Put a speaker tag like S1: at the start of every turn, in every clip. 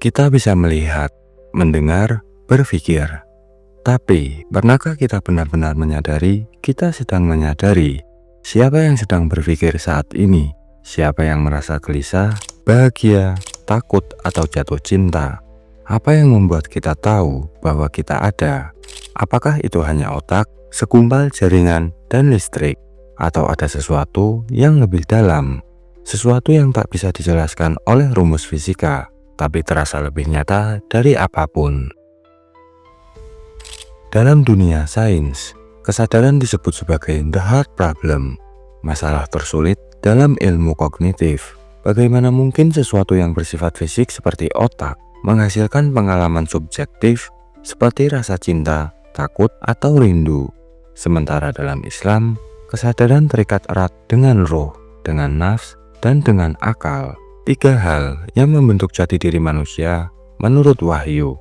S1: Kita bisa melihat, mendengar, berpikir. Tapi, pernahkah kita benar-benar menyadari kita sedang menyadari? Siapa yang sedang berpikir saat ini? Siapa yang merasa gelisah, bahagia, takut, atau jatuh cinta? Apa yang membuat kita tahu bahwa kita ada? Apakah itu hanya otak, segumpal jaringan, dan listrik? Atau ada sesuatu yang lebih dalam? Sesuatu yang tak bisa dijelaskan oleh rumus fisika, tapi terasa lebih nyata dari apapun. Dalam dunia sains, kesadaran disebut sebagai the hard problem, masalah tersulit dalam ilmu kognitif. Bagaimana mungkin sesuatu yang bersifat fisik seperti otak menghasilkan pengalaman subjektif seperti rasa cinta, takut, atau rindu? Sementara dalam Islam, kesadaran terikat erat dengan roh, dengan nafs, dan dengan akal. Tiga hal yang membentuk jati diri manusia menurut wahyu.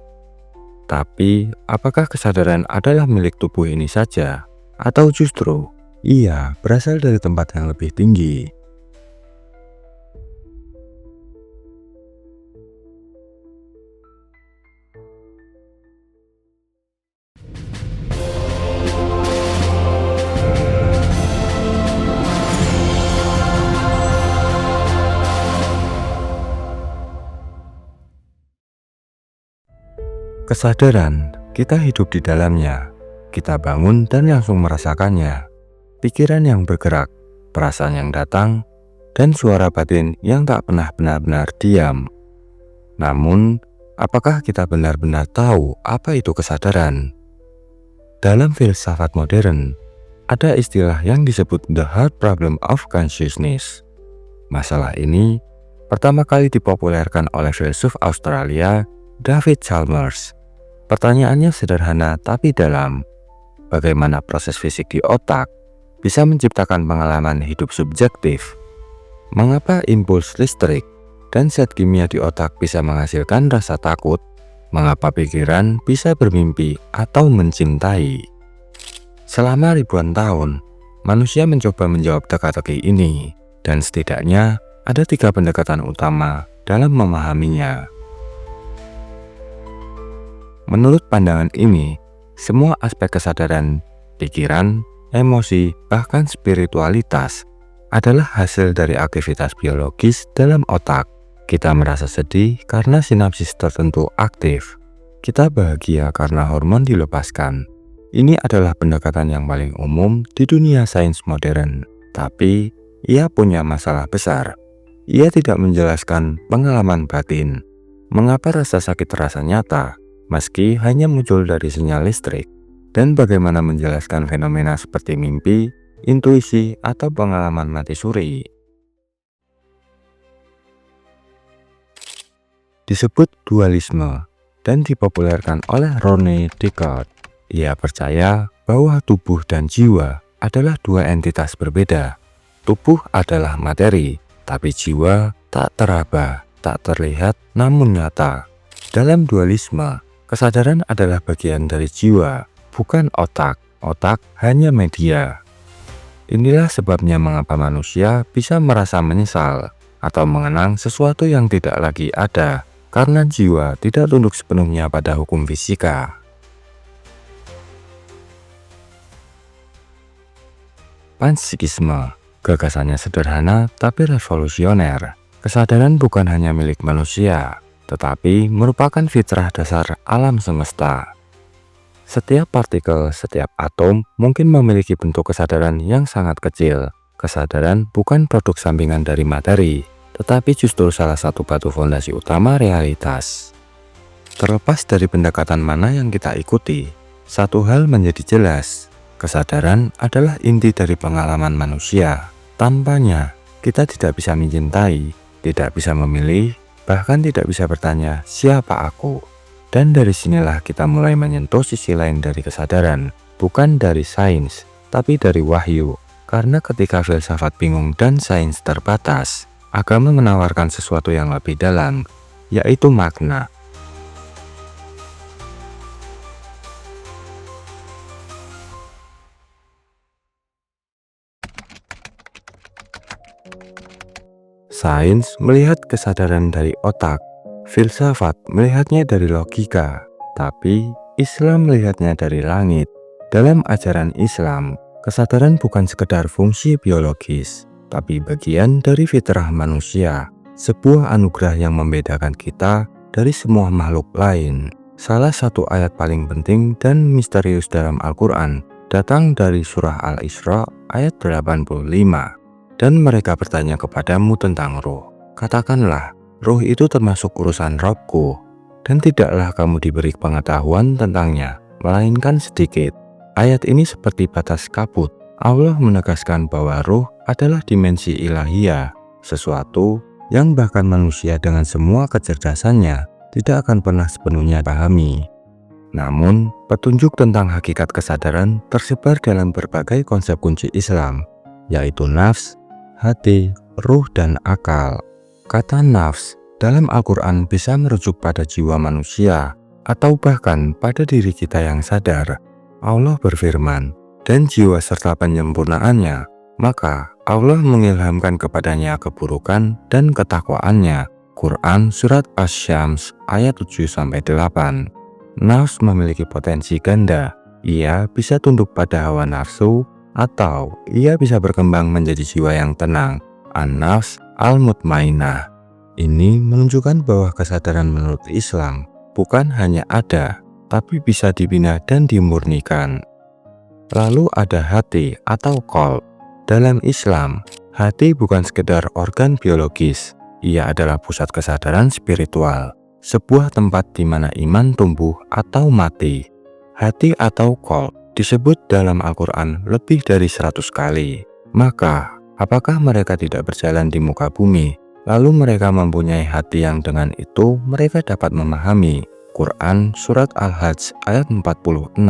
S1: Tapi, apakah kesadaran adalah milik tubuh ini saja? Atau justru, ia berasal dari tempat yang lebih tinggi? Kesadaran, kita hidup di dalamnya. Kita bangun dan langsung merasakannya. Pikiran yang bergerak, perasaan yang datang, dan suara batin yang tak pernah benar-benar diam. Namun, apakah kita benar-benar tahu apa itu kesadaran? Dalam filsafat modern, ada istilah yang disebut the hard problem of consciousness. Masalah ini pertama kali dipopulerkan oleh filsuf Australia David Chalmers. Pertanyaannya sederhana tapi dalam. Bagaimana proses fisik di otak bisa menciptakan pengalaman hidup subjektif? Mengapa impuls listrik dan zat kimia di otak bisa menghasilkan rasa takut? Mengapa pikiran bisa bermimpi atau mencintai? Selama ribuan tahun, manusia mencoba menjawab teka-teki ini, dan setidaknya ada 3 pendekatan utama dalam memahaminya. Menurut pandangan ini, semua aspek kesadaran, pikiran, emosi, bahkan spiritualitas adalah hasil dari aktivitas biologis dalam otak. Kita merasa sedih karena sinapsis tertentu aktif. Kita bahagia karena hormon dilepaskan. Ini adalah pendekatan yang paling umum di dunia sains modern. Tapi, ia punya masalah besar. Ia tidak menjelaskan pengalaman batin. Mengapa rasa sakit terasa nyata, meski hanya muncul dari sinyal listrik? Dan bagaimana menjelaskan fenomena seperti mimpi, intuisi, atau pengalaman mati suri? Disebut dualisme dan dipopulerkan oleh Rene Descartes. Ia percaya bahwa tubuh dan jiwa adalah 2 entitas berbeda. Tubuh adalah materi, tapi jiwa tak teraba, tak terlihat namun nyata. Dalam dualisme, kesadaran adalah bagian dari jiwa, bukan otak. Otak hanya media. Inilah sebabnya mengapa manusia bisa merasa menyesal atau mengenang sesuatu yang tidak lagi ada, karena jiwa tidak tunduk sepenuhnya pada hukum fisika. Panpsikisme, gagasannya sederhana tapi revolusioner. Kesadaran bukan hanya milik manusia, tetapi merupakan fitrah dasar alam semesta. Setiap partikel, setiap atom mungkin memiliki bentuk kesadaran yang sangat kecil. Kesadaran bukan produk sampingan dari materi, tetapi justru salah satu batu fondasi utama realitas. Terlepas dari pendekatan mana yang kita ikuti, satu hal menjadi jelas. Kesadaran adalah inti dari pengalaman manusia. Tanpanya, kita tidak bisa mencintai, tidak bisa memilih, bahkan tidak bisa bertanya, siapa aku? Dan dari sinilah kita mulai menyentuh sisi lain dari kesadaran, bukan dari sains, tapi dari wahyu. Karena ketika filsafat bingung dan sains terbatas, agama menawarkan sesuatu yang lebih dalam, yaitu makna. Sains melihat kesadaran dari otak, Filsafat melihatnya dari logika, tapi Islam melihatnya dari langit. Dalam ajaran Islam, kesadaran bukan sekedar fungsi biologis, tapi bagian dari fitrah manusia, sebuah anugerah yang membedakan kita dari semua makhluk lain. Salah satu ayat paling penting dan misterius dalam Al-Quran datang dari surah Al-Isra ayat 85. Dan mereka bertanya kepadamu tentang roh. Katakanlah, roh itu termasuk urusan Rabbku, dan tidaklah kamu diberi pengetahuan tentangnya, melainkan sedikit. Ayat ini seperti batas kabut. Allah menegaskan bahwa roh adalah dimensi ilahiyah, sesuatu yang bahkan manusia dengan semua kecerdasannya tidak akan pernah sepenuhnya pahami. Namun, petunjuk tentang hakikat kesadaran tersebar dalam berbagai konsep kunci Islam, yaitu nafs, hati, ruh, dan akal. Kata nafs dalam Al-Quran bisa merujuk pada jiwa manusia atau bahkan pada diri kita yang sadar. Allah berfirman, dan jiwa serta penyempurnaannya, maka Allah mengilhamkan kepadanya keburukan dan ketakwaannya. Quran Surat Asy-Syams ayat 7-8. Nafs memiliki potensi ganda. Ia bisa tunduk pada hawa nafsu, atau ia bisa berkembang menjadi jiwa yang tenang, an-nafs al-mutmainnah. Ini menunjukkan bahwa kesadaran menurut Islam bukan hanya ada, tapi bisa dibina dan dimurnikan. Lalu ada hati atau qalb. Dalam Islam, hati bukan sekedar organ biologis. Ia adalah pusat kesadaran spiritual, sebuah tempat di mana iman tumbuh atau mati. Hati atau qalb disebut dalam Al-Quran lebih dari 100 kali. Maka, apakah mereka tidak berjalan di muka bumi, lalu mereka mempunyai hati yang dengan itu mereka dapat memahami? Quran Surat Al-Hajj ayat 46.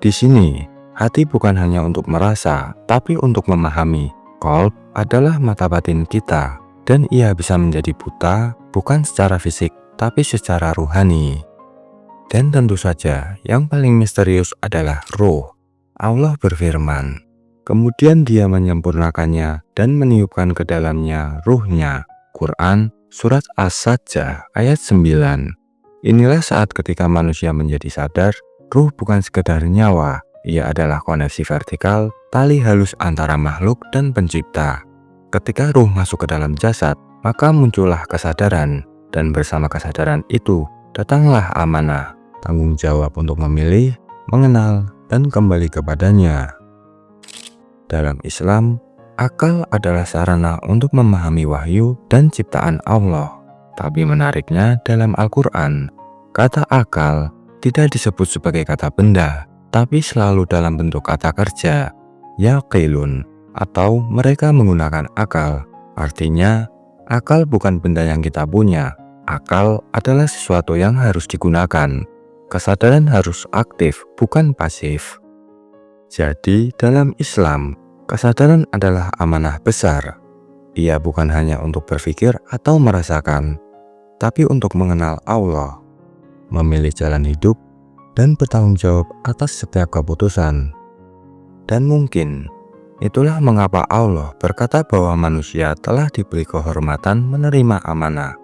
S1: Di sini, hati bukan hanya untuk merasa, tapi untuk memahami. Qalb adalah mata batin kita, dan ia bisa menjadi buta bukan secara fisik, tapi secara ruhani. Dan tentu saja, yang paling misterius adalah ruh. Allah berfirman, kemudian dia menyempurnakannya dan meniupkan ke dalamnya ruhnya. Quran Surat As-Sajdah ayat 9. Inilah saat ketika manusia menjadi sadar, ruh bukan sekedar nyawa, ia adalah koneksi vertikal, tali halus antara makhluk dan pencipta. Ketika ruh masuk ke dalam jasad, maka muncullah kesadaran, dan bersama kesadaran itu, datanglah amanah, tanggung jawab untuk memilih, mengenal, dan kembali kepadanya. Dalam Islam, akal adalah sarana untuk memahami wahyu dan ciptaan Allah. Tapi menariknya dalam Al-Quran, kata akal tidak disebut sebagai kata benda, tapi selalu dalam bentuk kata kerja, yaqilun, atau mereka menggunakan akal. Artinya, akal bukan benda yang kita punya. Akal adalah sesuatu yang harus digunakan. Kesadaran harus aktif, bukan pasif. Jadi, dalam Islam, kesadaran adalah amanah besar. Ia bukan hanya untuk berpikir atau merasakan, tapi untuk mengenal Allah, memilih jalan hidup, dan bertanggung jawab atas setiap keputusan. Dan mungkin itulah mengapa Allah berkata bahwa manusia telah diberi kehormatan menerima amanah,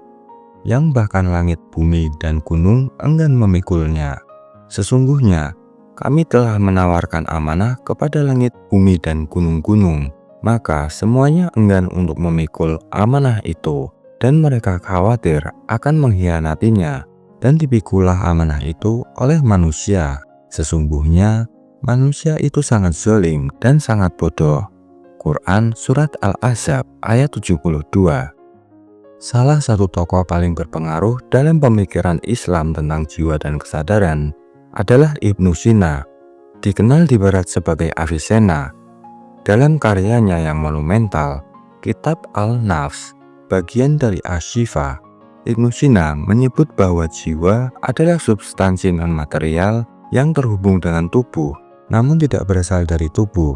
S1: yang bahkan langit, bumi, dan gunung enggan memikulnya. Sesungguhnya, kami telah menawarkan amanah kepada langit, bumi, dan gunung-gunung, maka semuanya enggan untuk memikul amanah itu, dan mereka khawatir akan mengkhianatinya, dan dipikulah amanah itu oleh manusia. Sesungguhnya, manusia itu sangat zalim dan sangat bodoh. Quran Surat Al-Ahzab ayat 72. Salah satu tokoh paling berpengaruh dalam pemikiran Islam tentang jiwa dan kesadaran adalah Ibnu Sina, dikenal di barat sebagai Avicenna. Dalam karyanya yang monumental, Kitab Al-Nafs, bagian dari Asy-Syifa, Ibnu Sina menyebut bahwa jiwa adalah substansi non-material yang terhubung dengan tubuh, namun tidak berasal dari tubuh.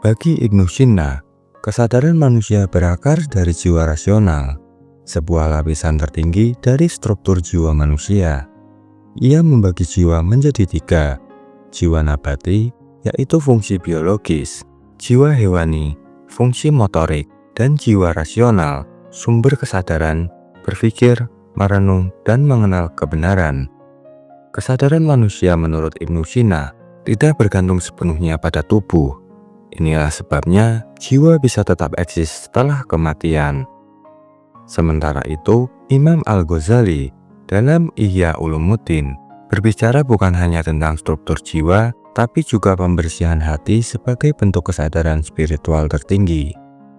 S1: Bagi Ibnu Sina, kesadaran manusia berakar dari jiwa rasional, sebuah lapisan tertinggi dari struktur jiwa manusia. Ia membagi jiwa menjadi 3, jiwa nabati, yaitu fungsi biologis, jiwa hewani, fungsi motorik, dan jiwa rasional, sumber kesadaran, berpikir, merenung, dan mengenal kebenaran. Kesadaran manusia menurut Ibnu Sina tidak bergantung sepenuhnya pada tubuh. Inilah sebabnya jiwa bisa tetap eksis setelah kematian. Sementara itu, Imam Al-Ghazali dalam Ihya Ulumuddin berbicara bukan hanya tentang struktur jiwa, tapi juga pembersihan hati sebagai bentuk kesadaran spiritual tertinggi.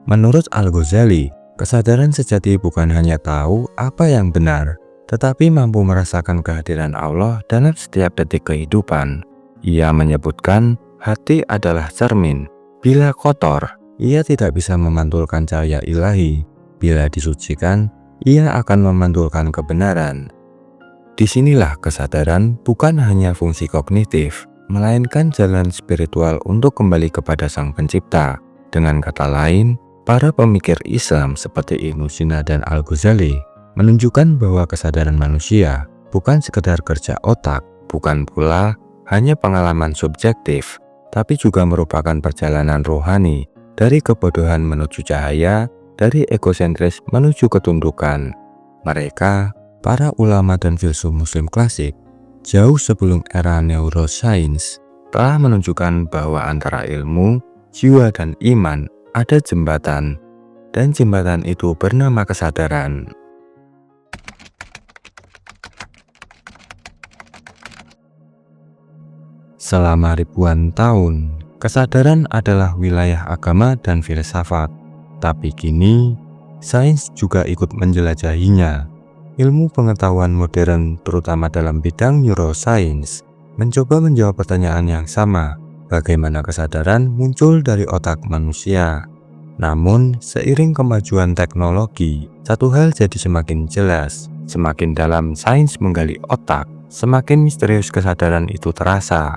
S1: Menurut Al-Ghazali, kesadaran sejati bukan hanya tahu apa yang benar, tetapi mampu merasakan kehadiran Allah dalam setiap detik kehidupan. Ia menyebutkan, hati adalah cermin. Bila kotor, ia tidak bisa memantulkan cahaya ilahi. Bila disucikan, ia akan memantulkan kebenaran. Disinilah kesadaran bukan hanya fungsi kognitif, melainkan jalan spiritual untuk kembali kepada Sang Pencipta. Dengan kata lain, para pemikir Islam seperti Ibnu Sina dan Al-Ghazali menunjukkan bahwa kesadaran manusia bukan sekedar kerja otak, bukan pula hanya pengalaman subjektif, tapi juga merupakan perjalanan rohani dari kebodohan menuju cahaya, dari egosentris menuju ketundukan. Mereka, para ulama dan filsuf muslim klasik, jauh sebelum era neuroscience, telah menunjukkan bahwa antara ilmu, jiwa, dan iman ada jembatan, dan jembatan itu bernama kesadaran. Selama ribuan tahun, kesadaran adalah wilayah agama dan filsafat. Tapi kini, sains juga ikut menjelajahinya. Ilmu pengetahuan modern, terutama dalam bidang neuroscience, mencoba menjawab pertanyaan yang sama, bagaimana kesadaran muncul dari otak manusia. Namun, seiring kemajuan teknologi, satu hal jadi semakin jelas. Semakin dalam sains menggali otak, semakin misterius kesadaran itu terasa.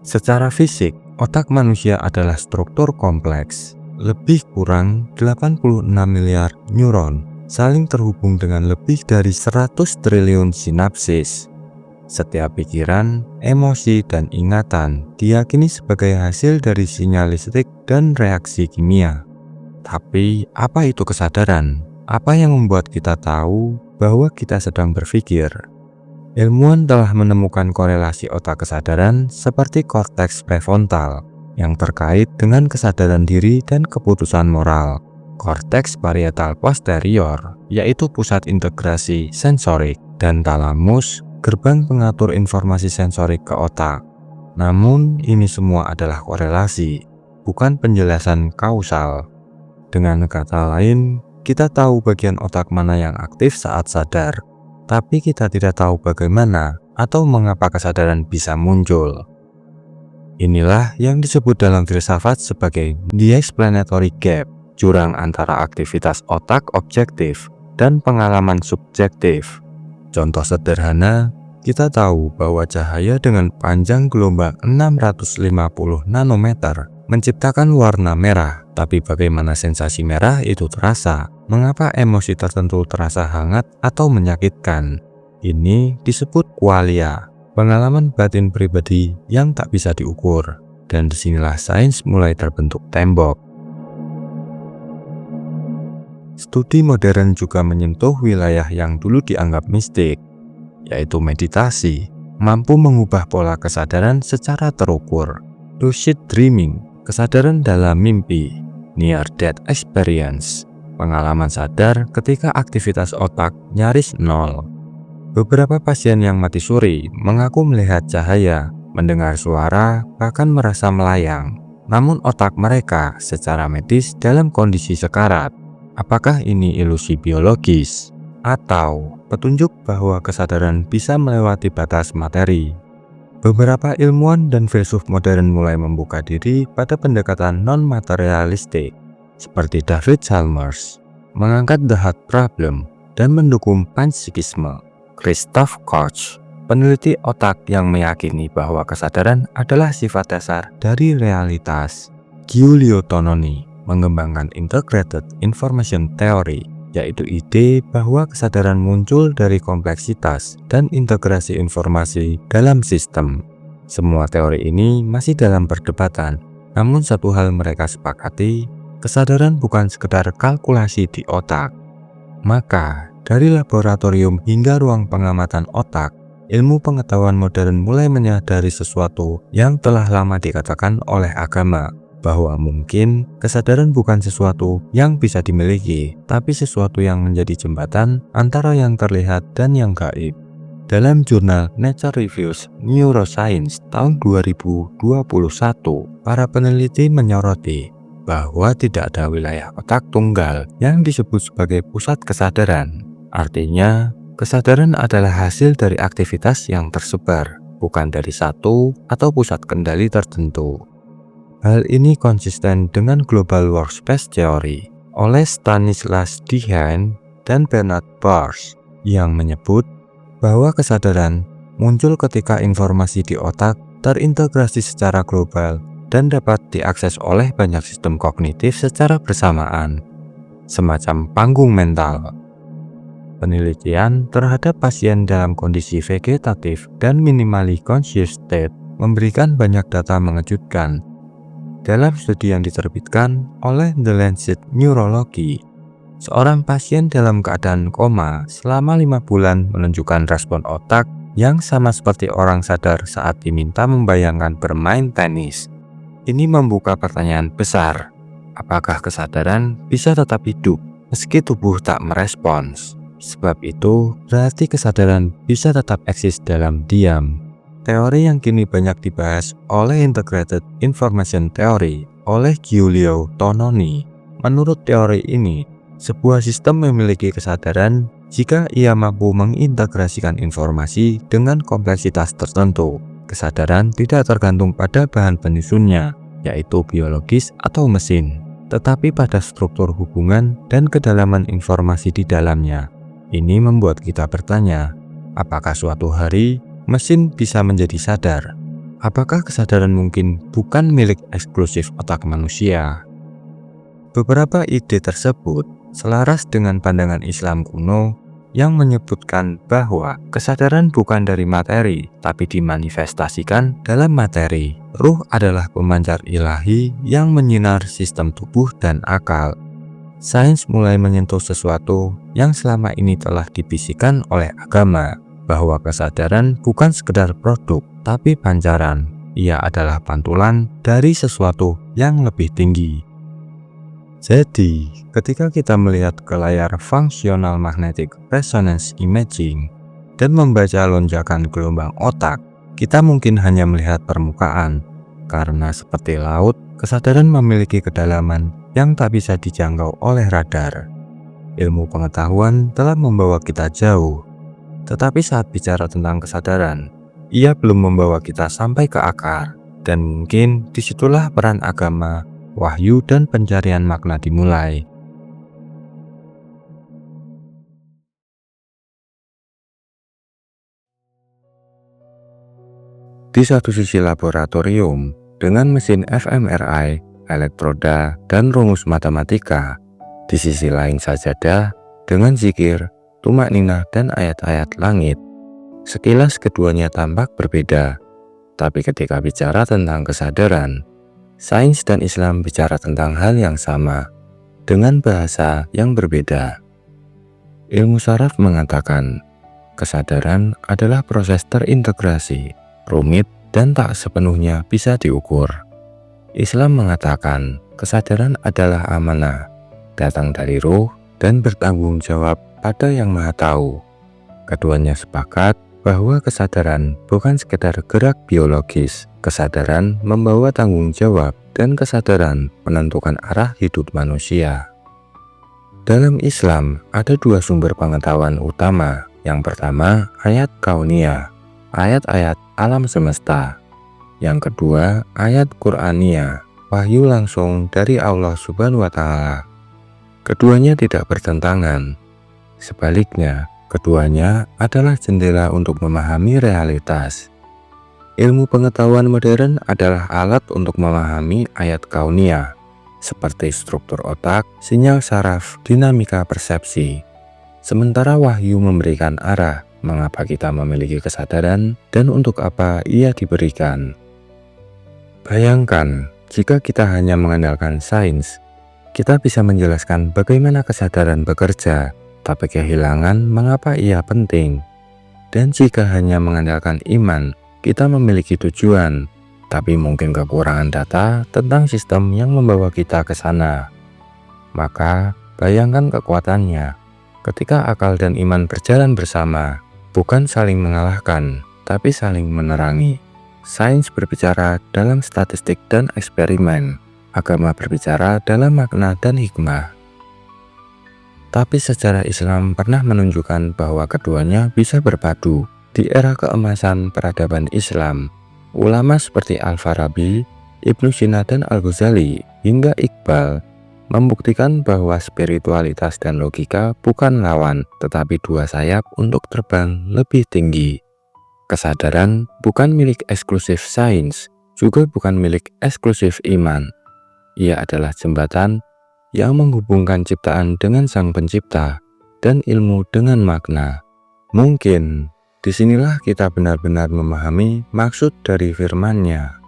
S1: Secara fisik, otak manusia adalah struktur kompleks. Lebih kurang 86 miliar neuron saling terhubung dengan lebih dari 100 triliun sinapsis. Setiap pikiran, emosi, dan ingatan diyakini sebagai hasil dari sinyal listrik dan reaksi kimia. Tapi, apa itu kesadaran? Apa yang membuat kita tahu bahwa kita sedang berpikir? Ilmuwan telah menemukan korelasi otak kesadaran seperti korteks prefrontal yang terkait dengan kesadaran diri dan keputusan moral. Korteks parietal posterior, yaitu pusat integrasi sensorik, dan talamus, gerbang pengatur informasi sensorik ke otak. Namun, ini semua adalah korelasi, bukan penjelasan kausal. Dengan kata lain, kita tahu bagian otak mana yang aktif saat sadar, tapi kita tidak tahu bagaimana atau mengapa kesadaran bisa muncul. Inilah yang disebut dalam filsafat sebagai the explanatory gap, jurang antara aktivitas otak objektif dan pengalaman subjektif. Contoh sederhana, kita tahu bahwa cahaya dengan panjang gelombang 650 nanometer menciptakan warna merah, tapi bagaimana sensasi merah itu terasa? Mengapa emosi tertentu terasa hangat atau menyakitkan? Ini disebut qualia, pengalaman batin pribadi yang tak bisa diukur. Dan disinilah sains mulai terbentuk tembok. Studi modern juga menyentuh wilayah yang dulu dianggap mistik, yaitu meditasi, mampu mengubah pola kesadaran secara terukur. Lucid dreaming, kesadaran dalam mimpi, near death experience, pengalaman sadar ketika aktivitas otak nyaris nol. Beberapa pasien yang mati suri mengaku melihat cahaya, mendengar suara, bahkan merasa melayang. Namun otak mereka secara medis dalam kondisi sekarat. Apakah ini ilusi biologis? Atau petunjuk bahwa kesadaran bisa melewati batas materi? Beberapa ilmuwan dan filsuf modern mulai membuka diri pada pendekatan non-materialistik, seperti David Chalmers, mengangkat the heart problem dan mendukung panpsikisme. Christoph Koch, peneliti otak yang meyakini bahwa kesadaran adalah sifat dasar dari realitas. Giulio Tononi mengembangkan integrated information theory, yaitu ide bahwa kesadaran muncul dari kompleksitas dan integrasi informasi dalam sistem. Semua teori ini masih dalam perdebatan, namun satu hal mereka sepakati, kesadaran bukan sekedar kalkulasi di otak. Maka, Dari laboratorium hingga ruang pengamatan otak, ilmu pengetahuan modern mulai menyadari sesuatu yang telah lama dikatakan oleh agama, bahwa mungkin kesadaran bukan sesuatu yang bisa dimiliki, tapi sesuatu yang menjadi jembatan antara yang terlihat dan yang gaib. Dalam jurnal Nature Reviews Neuroscience tahun 2021, para peneliti menyoroti bahwa tidak ada wilayah otak tunggal yang disebut sebagai pusat kesadaran. Artinya, kesadaran adalah hasil dari aktivitas yang tersebar, bukan dari satu atau pusat kendali tertentu. Hal ini konsisten dengan Global Workspace Theory oleh Stanislas Dehaene dan Bernard Baars yang menyebut bahwa kesadaran muncul ketika informasi di otak terintegrasi secara global dan dapat diakses oleh banyak sistem kognitif secara bersamaan, semacam panggung mental. Penelitian terhadap pasien dalam kondisi vegetatif dan minimally conscious state memberikan banyak data mengejutkan. Dalam studi yang diterbitkan oleh The Lancet Neurology, seorang pasien dalam keadaan koma selama 5 bulan menunjukkan respon otak yang sama seperti orang sadar saat diminta membayangkan bermain tenis. Ini membuka pertanyaan besar, apakah kesadaran bisa tetap hidup meski tubuh tak merespons? Sebab itu, berarti kesadaran bisa tetap eksis dalam diam. Teori yang kini banyak dibahas oleh Integrated Information Theory oleh Giulio Tononi. Menurut teori ini, sebuah sistem memiliki kesadaran jika ia mampu mengintegrasikan informasi dengan kompleksitas tertentu. Kesadaran tidak tergantung pada bahan penyusunnya, yaitu biologis atau mesin, tetapi pada struktur hubungan dan kedalaman informasi di dalamnya. Ini membuat kita bertanya, apakah suatu hari mesin bisa menjadi sadar? Apakah kesadaran mungkin bukan milik eksklusif otak manusia? Beberapa ide tersebut selaras dengan pandangan Islam kuno yang menyebutkan bahwa kesadaran bukan dari materi, tapi dimanifestasikan dalam materi. Ruh adalah pemancar ilahi yang menyinar sistem tubuh dan akal. Sains mulai menyentuh sesuatu yang selama ini telah dibisikkan oleh agama, bahwa kesadaran bukan sekedar produk, tapi pancaran. Ia adalah pantulan dari sesuatu yang lebih tinggi. Jadi, ketika kita melihat ke layar Functional Magnetic Resonance Imaging dan membaca lonjakan gelombang otak, kita mungkin hanya melihat permukaan, karena seperti laut, kesadaran memiliki kedalaman yang tak bisa dijangkau oleh radar. Ilmu pengetahuan telah membawa kita jauh, tetapi saat bicara tentang kesadaran, ia belum membawa kita sampai ke akar, dan mungkin disitulah peran agama, wahyu, dan pencarian makna dimulai. Di satu sisi laboratorium, dengan mesin fMRI, elektroda, dan rumus matematika. Di sisi lain sajadah, dengan zikir, tumak ninah, dan ayat-ayat langit. Sekilas keduanya tampak berbeda, tapi ketika bicara tentang kesadaran, sains dan Islam bicara tentang hal yang sama, dengan bahasa yang berbeda. Ilmu saraf mengatakan, kesadaran adalah proses terintegrasi, rumit, dan tak sepenuhnya bisa diukur. Islam mengatakan kesadaran adalah amanah, datang dari ruh dan bertanggung jawab pada Yang Maha Tahu. Keduanya sepakat bahwa kesadaran bukan sekedar gerak biologis, kesadaran membawa tanggung jawab dan kesadaran menentukan arah hidup manusia. Dalam Islam ada dua sumber pengetahuan utama. Yang pertama, ayat kauniyah, ayat-ayat alam semesta. Yang kedua, ayat Qur'aniyah, wahyu langsung dari Allah Subhanahu wa Ta'ala. Keduanya tidak bertentangan. Sebaliknya, keduanya adalah jendela untuk memahami realitas. Ilmu pengetahuan modern adalah alat untuk memahami ayat kauniyah, seperti struktur otak, sinyal saraf, dinamika persepsi. Sementara wahyu memberikan arah, mengapa kita memiliki kesadaran dan untuk apa ia diberikan. Bayangkan, jika kita hanya mengandalkan sains, kita bisa menjelaskan bagaimana kesadaran bekerja, tapi kehilangan mengapa ia penting. Dan jika hanya mengandalkan iman, kita memiliki tujuan, tapi mungkin kekurangan data tentang sistem yang membawa kita ke sana. Maka, bayangkan kekuatannya. Ketika akal dan iman berjalan bersama, bukan saling mengalahkan, tapi saling menerangi. Sains berbicara dalam statistik dan eksperimen. Agama berbicara dalam makna dan hikmah. Tapi sejarah Islam pernah menunjukkan bahwa keduanya bisa berpadu. Di era keemasan peradaban Islam, ulama seperti Al-Farabi, Ibnu Sina dan Al-Ghazali hingga Iqbal membuktikan bahwa spiritualitas dan logika bukan lawan, tetapi dua sayap untuk terbang lebih tinggi. Kesadaran bukan milik eksklusif sains, juga bukan milik eksklusif iman. Ia adalah jembatan yang menghubungkan ciptaan dengan Sang Pencipta dan ilmu dengan makna. Mungkin disinilah kita benar-benar memahami maksud dari firman-Nya.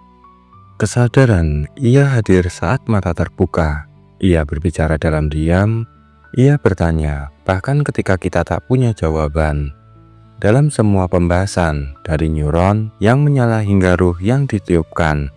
S1: Kesadaran, ia hadir saat mata terbuka. Ia berbicara dalam diam, ia bertanya, bahkan ketika kita tak punya jawaban. Dalam semua pembahasan, dari neuron yang menyala hingga ruh yang ditiupkan,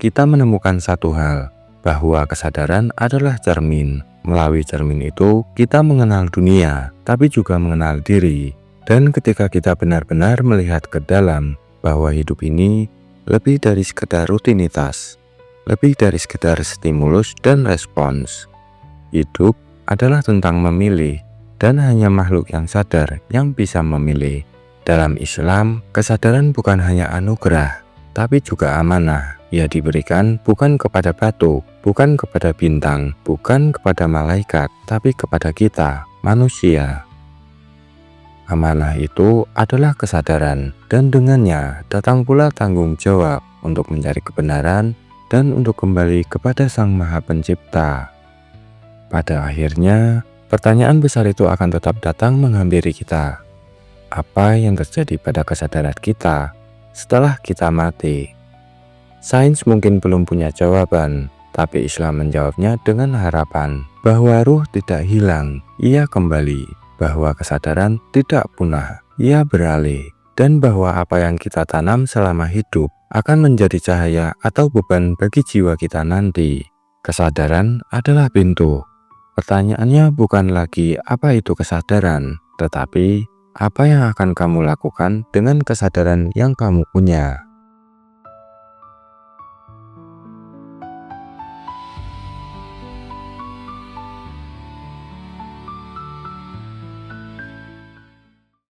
S1: kita menemukan satu hal, bahwa kesadaran adalah cermin. Melalui cermin itu, kita mengenal dunia, tapi juga mengenal diri. Dan ketika kita benar-benar melihat ke dalam, bahwa hidup ini lebih dari sekedar rutinitas, lebih dari sekedar stimulus dan respons. Hidup adalah tentang memilih, dan hanya makhluk yang sadar yang bisa memilih. Dalam Islam, kesadaran bukan hanya anugerah, tapi juga amanah. Ia diberikan bukan kepada batu, bukan kepada bintang, bukan kepada malaikat, tapi kepada kita, manusia. Amanah itu adalah kesadaran, dan dengannya datang pula tanggung jawab untuk mencari kebenaran dan untuk kembali kepada Sang Maha Pencipta. Pada akhirnya, pertanyaan besar itu akan tetap datang menghampiri kita. Apa yang terjadi pada kesadaran kita setelah kita mati? Sains mungkin belum punya jawaban, tapi Islam menjawabnya dengan harapan bahwa ruh tidak hilang, ia kembali, bahwa kesadaran tidak punah, ia beralih, dan bahwa apa yang kita tanam selama hidup akan menjadi cahaya atau beban bagi jiwa kita nanti. Kesadaran adalah pintu. Pertanyaannya bukan lagi apa itu kesadaran, tetapi apa yang akan kamu lakukan dengan kesadaran yang kamu punya.